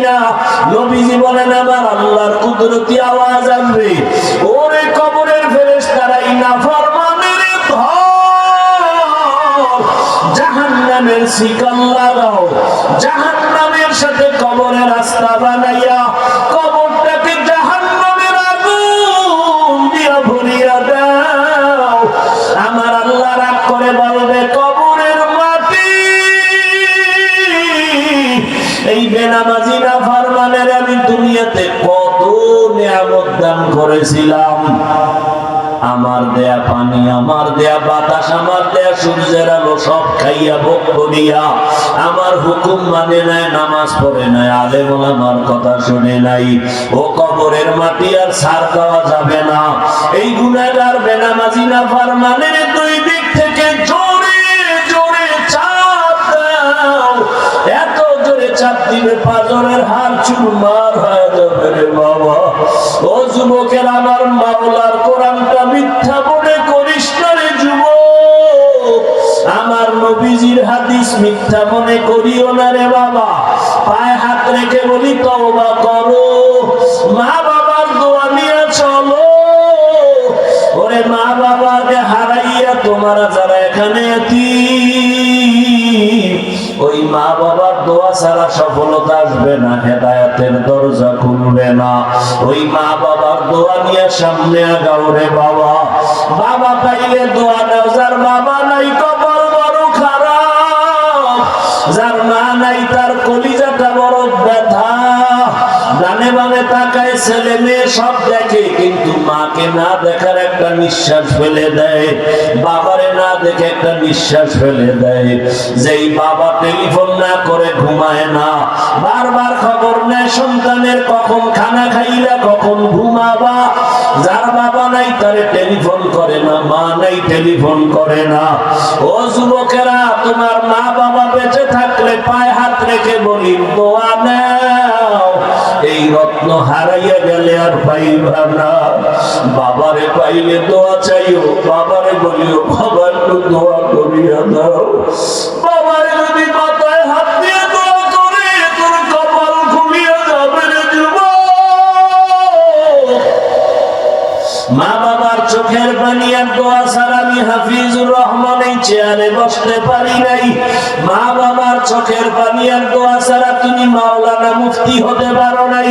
না। নবীজি বলেন আমার আল্লাহর কুদরতি আওয়াজ আসবে, ওরে কবরের ফেরেশতারা এই নাফরমানের ধর, জাহান্নামের শিকল লাগাও, জাহান্নামের সাথে কবরের রাস্তা বানাইয়া কবরটাকে জাহান্নামের আগুন দিয়া ভরিয়া দাও। আমার আল্লাহ রাগ করে বলবে, কবরের মাটি এই বেনামাজি নাফরমানের আমি দুনিয়াতে কত নিয়ামত দান করেছিলাম, আমার দেয়া পানি, আমার দেয়া বাতাস, আমার দেয়া সূর্যের আলো সব খাইয়া ভোগ করিয়া আমার হুকুম মানে নাই, নামাজ পড়ে নাই, আলেম ওলামার কথা শুনে নাই। ও কবরের মাটি আর ছাড় দেওয়া যাবে না। এই গুনাহগার বেনামাজি নাফরমানের দুই দিক থেকে জোরে জোরে চাপ দাও, এত জোরে চাপ দিবে পাঁজরের হাড় চুরমার হয়ে যাবে রে বাবা। ও যুবকের, আমার মাওলার কোরআনটা মিথ্যা মনে করিস না রে যুবক, আমার নবীজির হাদিস মিথ্যা মনে করিও না রে বাবা। পায়ে হাত রেখে বলি তওবা করো, মা বাবার দোয়া নিয়ে চলো। ওরে মা বাবাকে হারাইয়া তোমরা যারা এখানে এতিম, ওই মা বাবার দোয়া ছাড়া সফলতা আসবে না, হেদায়েতের দরজা খুলবে না। ওই মা বাবার দোয়া নিয়ে সামনে আগাও রে বাবা। বাবা পাইলে দোয়া দাও, যার বাবা নাই কপাল বড় খারাপ, যার মা নাই তার কলিজাটা বড় ব্যথা। ডানে বামে তাকায় ছেলে মেয়ে সব দেখে, কিন্তু মাকে না দেখার একটা নিঃশ্বাস ফেলে দেয়, বাবারে না দেখে একটা নিঃশ্বাস ফেলে দেয়। যেই বাবা টেলিফোন না করে ঘুমায় না, বারবার খবর নেয় সন্তানের কখন খানা খাইলা, কখন ঘুমাবা, যার বাবা নাই তারে টেলিফোন করে না, মা নাই টেলিফোন করে না। ও যুবকেরা, তোমার মা বাবা বেঁচে থাকলে পায়ে হাত রেখে বলি দোয়া নাও। এই রত্ন হারাইয়া গেলে আর পাইবা না। বাবারে পাইলে দোয়া চাইও, বাবারে বলিও বাবা একটু দোয়া করিয়া দাও। বাবারে যদি মাথায় হাত দিয়ে দোয়া করে তোর কপাল খুলিয়া যাবে রে যুবক। মা বাবার চোখের পানি আর দোয়া ছাড়া আমি হাফিজুর রহমান এই চেয়ারে বসতে পারি নাই। মা বাবার চোখের পানি আর দোয়া ছাড়া তুমি মাওলানা মুফতি হতে পারো নাই।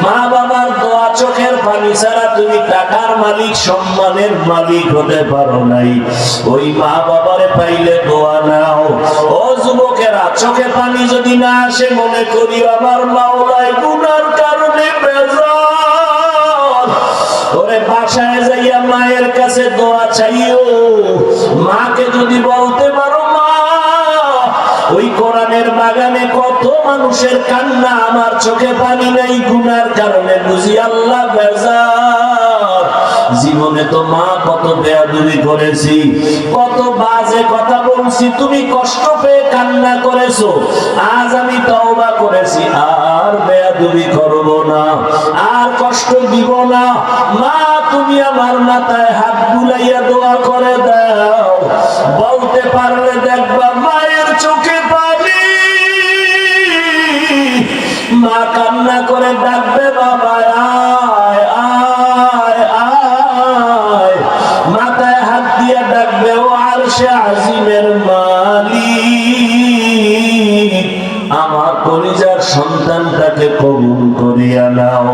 মা বাবার দোয়া চোখের পানি ছাড়া তুমি টাকার মালিক, সম্মানের মালিক হতে পারো নাই। ওই মা বাবারে পাইলে দোয়া নাও। ও যুবকেরা, চোখে পানি যদি না আসে মনে করি আমার মাওলায় গুনার কারণে বেজার। ওরে বাসায় যাইয়া মায়ের কাছে দোয়া চাইও। মাকে যদি বলতে পারো মা, ওই কোরআনের বাগানে কত মানুষের কান্না, আমার চোখে পানি নাই গুনার কারণে, বুঝি আল্লাহ বেজার। জীবনে তো মা কত বেয়াদবি করেছি, কত বাজে কথা বলছি, তুমি কষ্ট পেয়ে কান্না করেছো। আজ আমি তওবা করেছি, আর বেয়াদবি করব না, আর কষ্ট দিব না। মা তুমি আমার মাথায় হাত বুলাইয়া দোয়া করে দাও। বলতে পারলে দেখবা মায়ের চোখে পানি। মা কান্না করে ডাকবে বাবা আয় আয় আয়, মাথায় হাত দিয়ে ডাকবে ও আরশে আজিমের মালিক, আমার কলিজার সন্তানটাকে কবুল করিয়া নাও।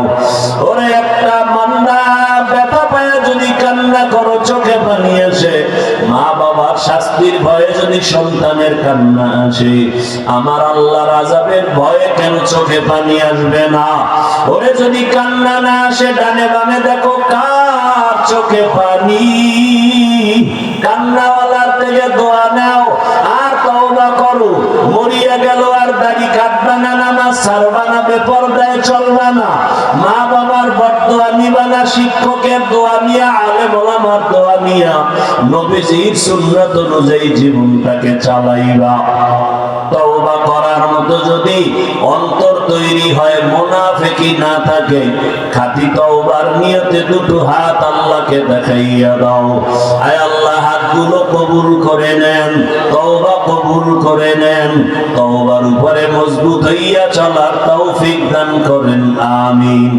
ওরে একটা মান্না ব্যথা পায় যদি কান্না করো, চোখে পানি আসে, মা বাবার শাস্তির ভয়ে যদি সন্তানের কান্না আসে, আমার আল্লাহর আযাবের ভয়ে কেন চোখে পানি আসবে না? ওরে যদি কান্না না আসে, ডানে বামে দেখো কার চোখে পানি। কান্নাওয়ালার থেকে দোয়া নাও আর তওবা করো। মরিয়া গেল আর দাড়ি কাটবা না, নামাজ ছাড়বা না, বেপরদায় চলবা না, মা বাবার বদদোয়া নিবা না, শিক্ষকের দোয়া নিয়া, আলেম ওলামার দোয়া নিয়া নবীজির সুন্নাত অনুযায়ী জীবনটাকে চালাইবা। তওবা করার মতো যদি অন্তর তৈরি হয়, মুনাফিকি না থাকে, খাঁটি তওবার নিয়তে দুটো হাত আল্লাহকে দেখাইয়া দাও। আয় আল্লাহ, হাত গুলো কবুল করে নেন, তওবা কবুল করে নেন, তওবার উপরে মজবুত হইয়া চলার তৌফিক দান করেন, আমিন।